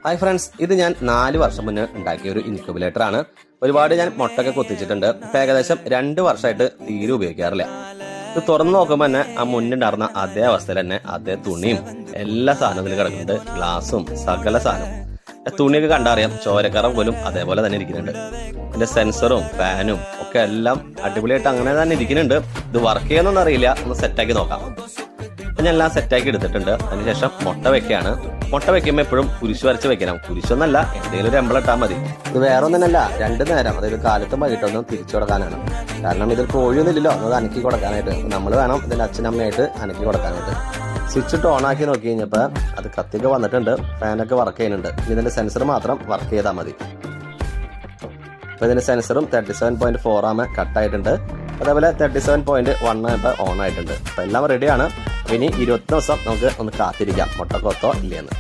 Hi friends, ഇത് ഞാൻ 4 വർഷം മുന്നേ ഉണ്ടാക്കിയ ഒരു ഇൻക്യുബുലേറ്റർ ആണ്. ഒരുപാട് ഞാൻ മുട്ടൊക്കെ കൊത്തിച്ചിട്ടുണ്ട്. ഇപ്പൊ ഏകദേശം 2 വർഷമായിട്ട് തീരെ ഉപയോഗിക്കാറില്ല. ഇത് തുറന്നു നോക്കുമ്പോൾ തന്നെ ആ മുന്നുണ്ടായിരുന്ന അതേ അവസ്ഥയിൽ തന്നെ അതേ തുണിയും എല്ലാ സാധനത്തിലും കിടക്കുന്നുണ്ട്. ഗ്ലാസും സകല സാധനവും. തുണിയൊക്കെ കണ്ടറിയാം, ചോരക്കറ പോലും അതേപോലെ തന്നെ ഇരിക്കുന്നുണ്ട്. ഇതിന്റെ സെൻസറും ഫാനും ഒക്കെ എല്ലാം അടിപൊളിയായിട്ട് അങ്ങനെ തന്നെ ഇരിക്കുന്നുണ്ട്. ഇത് വർക്ക് ചെയ്യുന്നൊന്നും അറിയില്ല, ഒന്ന് സെറ്റാക്കി നോക്കാം. ഞാൻ എല്ലാം സെറ്റാക്കി എടുത്തിട്ടുണ്ട്. അതിനുശേഷം മുട്ട വെക്കുകയാണ്. മുട്ട വെക്കുമ്പോൾ എപ്പോഴും കുരിശ് വരച്ച് വെക്കണം. കുരിശൊന്നല്ല, എന്തെങ്കിലും ഒരു എമ്പളം ഇട്ടാൽ മതി. ഇത് വേറെ ഒന്നല്ല, 2 നേരം, അതായത് കാലത്തും വൈകിട്ടൊന്നും തിരിച്ചു കൊടുക്കാനാണ്. കാരണം ഇതിൽ കോഴിയൊന്നും ഇല്ലല്ലോ, അത് അനക്കി കൊടുക്കാനായിട്ട്. നമ്മൾ വേണം ഇതിന്റെ അച്ഛനമ്മയായിട്ട് അനക്കി കൊടുക്കാനായിട്ട്. സ്വിച്ച് ഇട്ട് ഓൺ ആക്കി നോക്കി കഴിഞ്ഞപ്പോൾ അത് കത്തിക്ക് വന്നിട്ടുണ്ട്, ഫാനൊക്കെ വർക്ക് ചെയ്യുന്നുണ്ട്. ഇതിന്റെ സെൻസർ മാത്രം വർക്ക് ചെയ്താൽ മതി. അപ്പൊ ഇതിന്റെ സെൻസറും 37.4 ആമ കട്ടായിട്ടുണ്ട്. അതേപോലെ 37.1 ഇപ്പോൾ ഓൺ ആയിട്ടുണ്ട്. അപ്പൊ എല്ലാം റെഡിയാണ്. ഇനി 20 ദിവസം നമുക്ക് ഒന്ന് കാത്തിരിക്കാം മുട്ടക്കൊത്തോ ഇല്ലയെന്ന്.